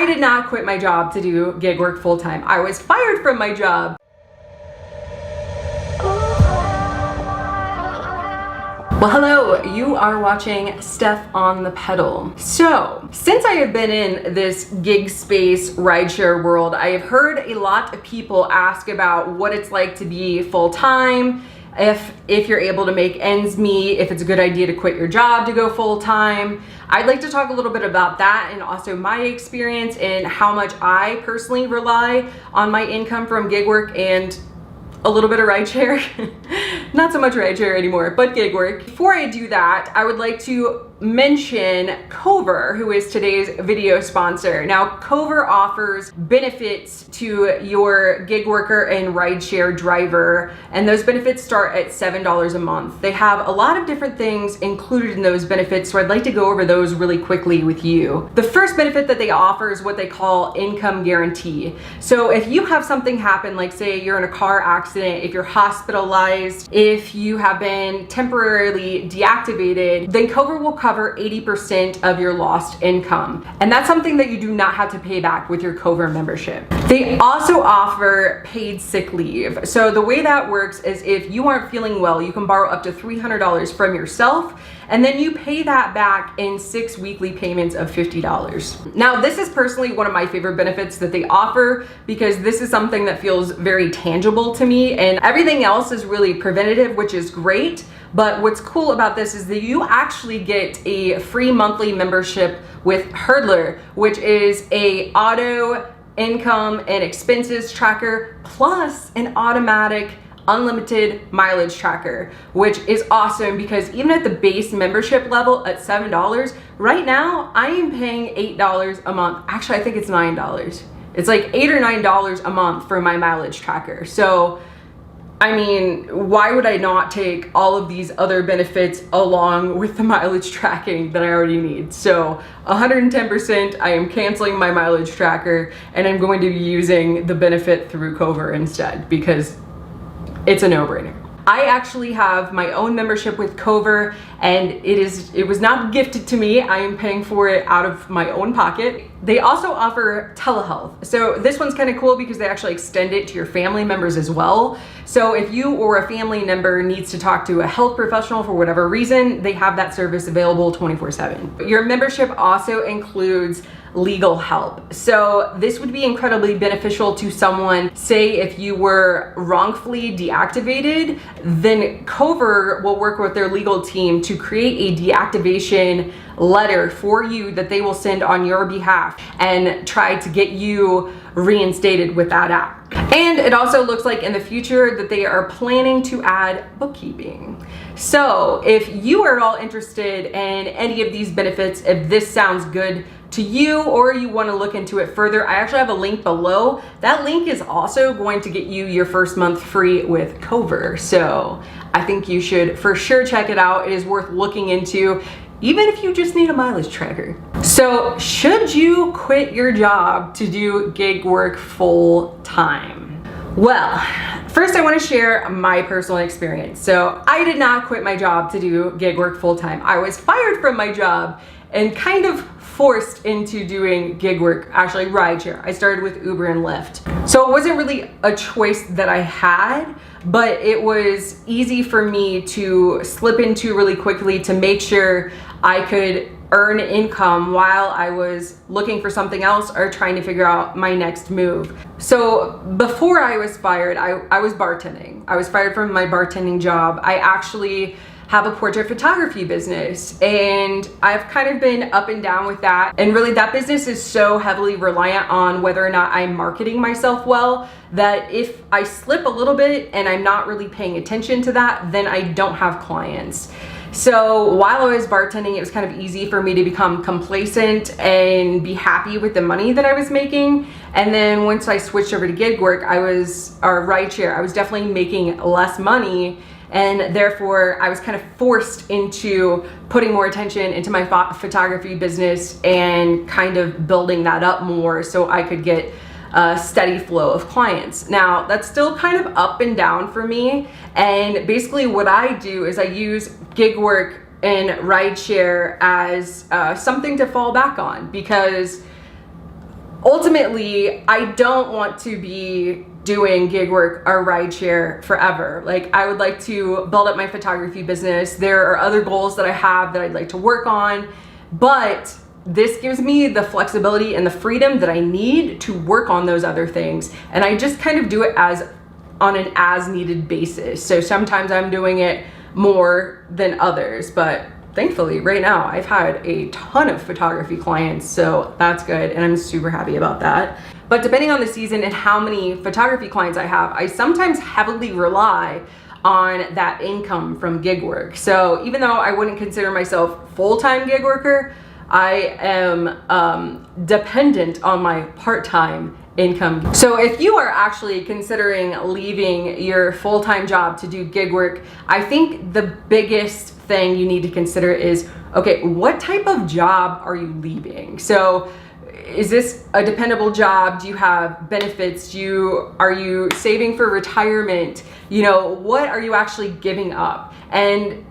I did not quit my job to do gig work full-time. I was fired from my job. Well, hello, you are watching Steph on the Pedal. So, since I have been in this gig space rideshare world, I have heard a lot of people ask about what it's like to be full-time, if you're able to make ends meet, if it's a good idea to quit your job to go full-time. I'd like to talk a little bit about that and also my experience and how much I personally rely on my income from gig work and a little bit of rideshare. Not so much rideshare anymore, but gig work. Before I do that, I would like to mention Cover, who is today's video sponsor. Now, Cover offers benefits to your gig worker and rideshare driver, and those benefits start at $7 a month. They have a lot of different things included in those benefits, so I'd like to go over those really quickly with you. The first benefit that they offer is what they call income guarantee. So if you have something happen, like say you're in a car accident, if you're hospitalized, if you have been temporarily deactivated, then Cover will cover 80% of your lost income. And that's something that you do not have to pay back with your Cover membership. They also offer paid sick leave. So the way that works is if you aren't feeling well, you can borrow up to $300 from yourself, and then you pay that back in 6 weekly payments of $50. Now, this is personally one of my favorite benefits that they offer because this is something that feels very tangible to me, and everything else is really preventative, which is great. But what's cool about this is that you actually get a free monthly membership with Hurdler, which is a auto income and expenses tracker plus an automatic unlimited mileage tracker, which is awesome because even at the base membership level at $7, right now I am paying $8 a month. Actually, I think it's $9. It's like $8 or $9 a month for my mileage tracker. So I mean, why would I not take all of these other benefits along with the mileage tracking that I already need? So 110%, I am canceling my mileage tracker and I'm going to be using the benefit through Cover instead because it's a no-brainer. I actually have my own membership with Cover, and it was not gifted to me. I am paying for it out of my own pocket. They also offer telehealth. So this one's kind of cool because they actually extend it to your family members as well. So if you or a family member needs to talk to a health professional for whatever reason, they have that service available 24/7. Your membership also includes legal help. So this would be incredibly beneficial to someone, say if you were wrongfully deactivated, then Cover will work with their legal team to create a deactivation letter for you that they will send on your behalf and try to get you reinstated with that app. And it also looks like in the future that they are planning to add bookkeeping. So if you are at all interested in any of these benefits, if this sounds good to you or you want to look into it further, I actually have a link below. That link is also going to get you your first month free with Cover. So I think you should for sure check it out. It is worth looking into, even if you just need a mileage tracker. So should you quit your job to do gig work full time? Well, first I want to share my personal experience. So I did not quit my job to do gig work full time. I was fired from my job and kind of forced into doing gig work, actually rideshare. I started with Uber and Lyft. So it wasn't really a choice that I had, but it was easy for me to slip into really quickly to make sure I could earn income while I was looking for something else or trying to figure out my next move. So before I was fired, I was bartending. I was fired from my bartending job. I actually have a portrait photography business, and I've kind of been up and down with that. And really that business is so heavily reliant on whether or not I'm marketing myself well that if I slip a little bit and I'm not really paying attention to that, then I don't have clients. So while I was bartending, it was kind of easy for me to become complacent and be happy with the money that I was making. And then once I switched over to gig work, or rideshare, I was definitely making less money. And therefore I was kind of forced into putting more attention into my photography business and kind of building that up more so I could get a steady flow of clients. Now that's still kind of up and down for me. And basically what I do is I use gig work and rideshare as something to fall back on, because ultimately, I don't want to be doing gig work or rideshare forever. Like, I would like to build up my photography business. There are other goals that I have that I'd like to work on, but this gives me the flexibility and the freedom that I need to work on those other things. And I just kind of do it on an as needed basis. So sometimes I'm doing it more than others, but thankfully right now I've had a ton of photography clients, so that's good, and I'm super happy about that. But depending on the season and how many photography clients I have, I sometimes heavily rely on that income from gig work. So even though I wouldn't consider myself full-time gig worker, I am dependent on my part-time income. So if you are actually considering leaving your full-time job to do gig work, I think the biggest thing you need to consider is, okay, what type of job are you leaving? So is this a dependable job? Do you have benefits? Are you saving for retirement? You know, what are you actually giving up? And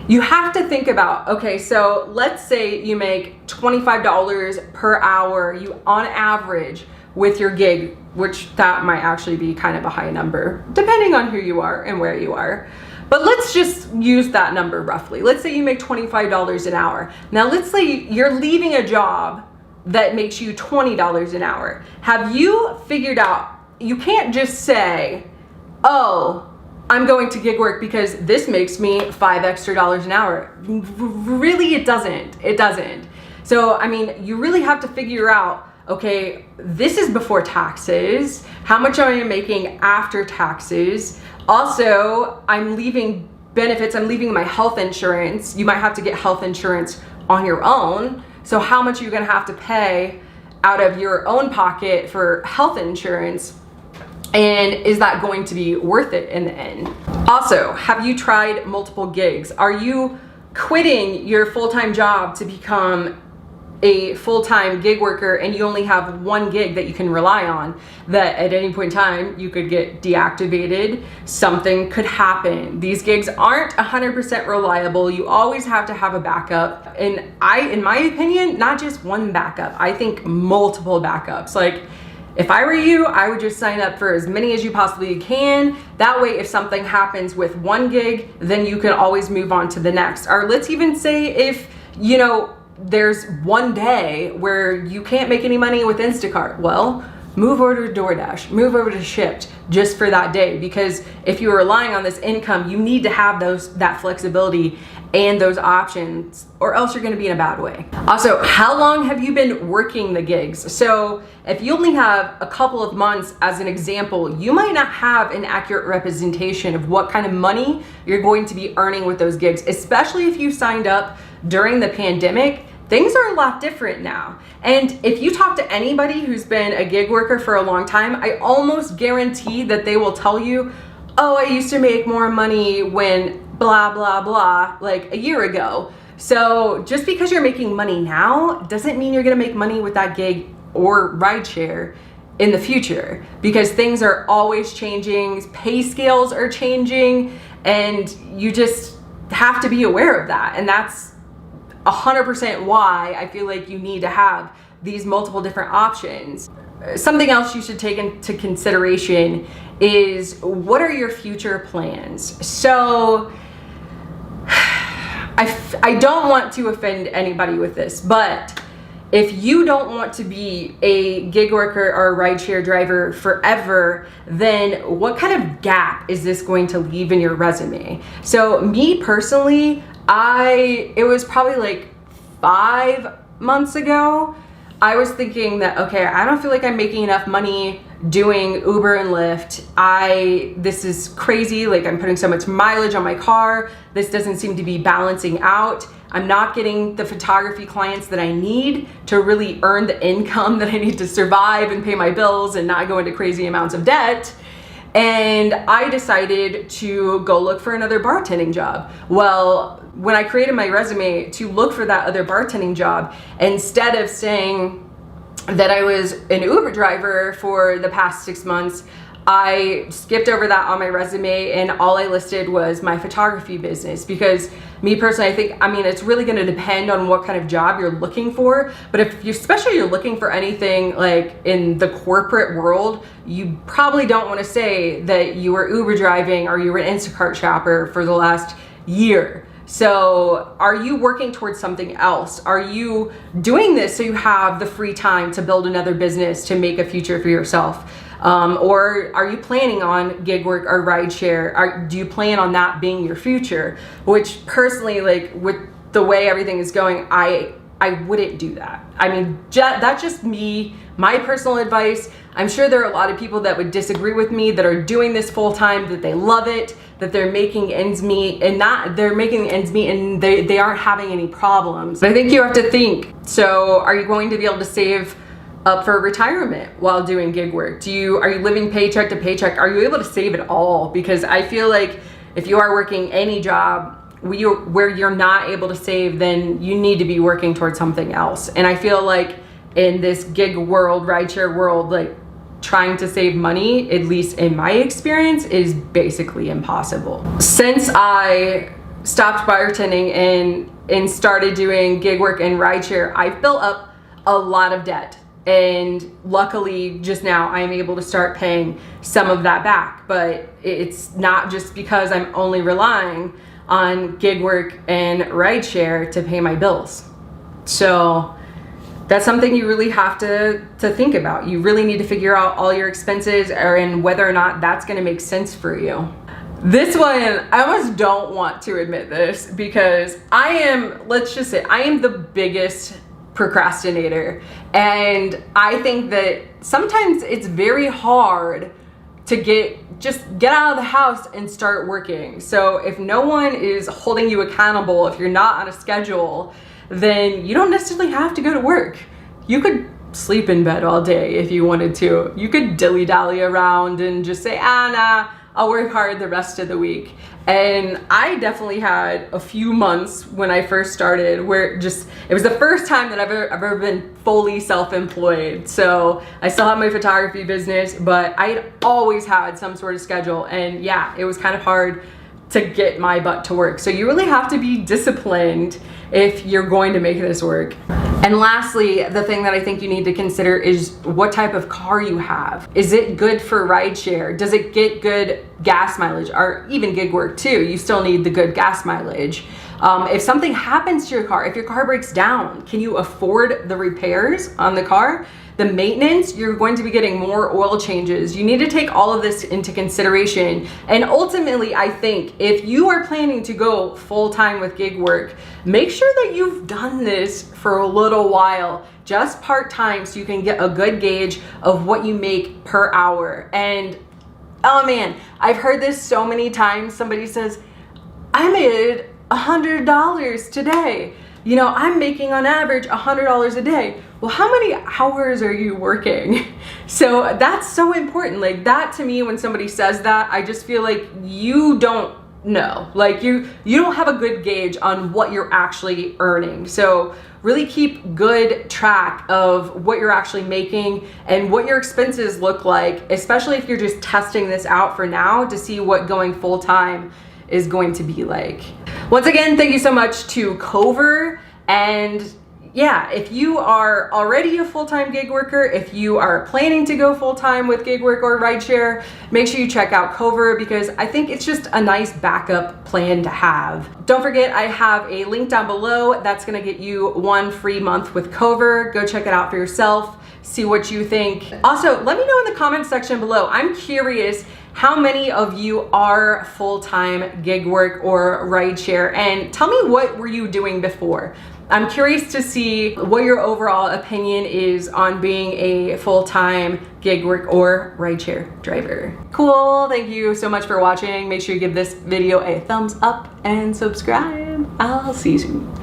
you have to think about, okay, so let's say you make $25 per hour, you on average with your gig, which that might actually be kind of a high number, depending on who you are and where you are. But let's just use that number roughly. Let's say you make $25 an hour. Now let's say you're leaving a job that makes you $20 an hour. Have you figured out, you can't just say, oh, I'm going to gig work because this makes me $5 extra an hour. Really, it doesn't. So, I mean, you really have to figure out, okay, this is before taxes. How much am I making after taxes? Also, I'm leaving benefits. I'm leaving my health insurance. You might have to get health insurance on your own. So how much are you gonna have to pay out of your own pocket for health insurance? And is that going to be worth it in the end? Also, have you tried multiple gigs? Are you quitting your full-time job to become a full-time gig worker and you only have one gig that you can rely on, that at any point in time you could get deactivated, something could happen. These gigs aren't 100% reliable. You always have to have a backup. And in my opinion, not just one backup, I think multiple backups. Like, if I were you, I would just sign up for as many as you possibly can. That way, if something happens with one gig, then you can always move on to the next. Or let's even say if, you know, there's one day where you can't make any money with Instacart. Well, move over to DoorDash, move over to Shipt just for that day, because if you're relying on this income, you need to have that flexibility and those options, or else you're gonna be in a bad way. Also, how long have you been working the gigs? So if you only have a couple of months as an example, you might not have an accurate representation of what kind of money you're going to be earning with those gigs, especially if you signed up during the pandemic. Things are a lot different now. And if you talk to anybody who's been a gig worker for a long time, I almost guarantee that they will tell you, oh, I used to make more money when blah, blah, blah, like a year ago. So just because you're making money now doesn't mean you're gonna make money with that gig or rideshare in the future, because things are always changing, pay scales are changing, and you just have to be aware of that. And that's 100% why I feel like you need to have these multiple different options. Something else you should take into consideration is, what are your future plans? So I don't want to offend anybody with this, but if you don't want to be a gig worker or a rideshare driver forever, then what kind of gap is this going to leave in your resume? So me personally, it was probably like 5 months ago, I was thinking that, okay, I don't feel like I'm making enough money doing Uber and Lyft. This is crazy, like I'm putting so much mileage on my car. This doesn't seem to be balancing out. I'm not getting the photography clients that I need to really earn the income that I need to survive and pay my bills and not go into crazy amounts of debt. And I decided to go look for another bartending job. Well, when I created my resume to look for that other bartending job, instead of saying that I was an Uber driver for the past 6 months, I skipped over that on my resume and all I listed was my photography business, because me personally, I think, I mean, it's really going to depend on what kind of job you're looking for. But if you, especially you're looking for anything like in the corporate world, you probably don't want to say that you were Uber driving or you were an Instacart shopper for the last year. So are you working towards something else? Are you doing this so you have the free time to build another business, to make a future for yourself? Or are you planning on gig work or rideshare? Do you plan on that being your future? Which personally, like with the way everything is going, I wouldn't do that. I mean, that's just me, my personal advice. I'm sure there are a lot of people that would disagree with me, that are doing this full time, that they love it, that they're making ends meet, and they're making ends meet and they aren't having any problems. But I think you have to think, so are you going to be able to save up for retirement while doing gig work? Are you living paycheck to paycheck? Are you able to save it all? Because I feel like if you are working any job where you're not able to save, then you need to be working towards something else. And I feel like in this gig world, rideshare world, like trying to save money, at least in my experience, is basically impossible. Since I stopped bartending and started doing gig work and rideshare, I've built up a lot of debt. And luckily just now I'm able to start paying some of that back, but it's not just because I'm only relying on gig work and rideshare to pay my bills. So that's something you really have to think about. You really need to figure out all your expenses and whether or not that's gonna make sense for you. This one, I almost don't want to admit this because let's just say, I am the biggest procrastinator. And I think that sometimes it's very hard to just get out of the house and start working. So if no one is holding you accountable, if you're not on a schedule, then you don't necessarily have to go to work. You could sleep in bed all day if you wanted to. You could dilly-dally around and just say, nah, I'll work hard the rest of the week. And I definitely had a few months when I first started where it was the first time that I've ever been fully self-employed. So I still have my photography business, but I'd always had some sort of schedule. And yeah, it was kind of hard to get my butt to work. So you really have to be disciplined if you're going to make this work. And lastly, the thing that I think you need to consider is what type of car you have. Is it good for rideshare? Does it get good gas mileage? Or even gig work too, you still need the good gas mileage. If something happens to your car, if your car breaks down, can you afford the repairs on the car? The maintenance, you're going to be getting more oil changes. You need to take all of this into consideration. And ultimately, I think if you are planning to go full-time with gig work, make sure that you've done this for a little while, just part-time, so you can get a good gauge of what you make per hour. And oh man, I've heard this so many times. Somebody says, I made $100 today. You know, I'm making on average $100 a day. Well, how many hours are you working? So that's so important. Like that to me, when somebody says that, I just feel like you don't know. Like you don't have a good gauge on what you're actually earning. So really keep good track of what you're actually making and what your expenses look like, especially if you're just testing this out for now to see what going full-time is going to be like. Once again, thank you so much to Cover. And yeah, if you are already a full-time gig worker, if you are planning to go full-time with gig work or rideshare, make sure you check out Cover, because I think it's just a nice backup plan to have. Don't forget, I have a link down below that's gonna get you 1 free month with Cover. Go check it out for yourself, see what you think. Also, let me know in the comment section below. I'm curious how many of you are full-time gig work or rideshare, and tell me what were you doing before. I'm curious to see what your overall opinion is on being a full-time gig work or rideshare driver. Cool, thank you so much for watching. Make sure you give this video a thumbs up and subscribe. I'll see you soon.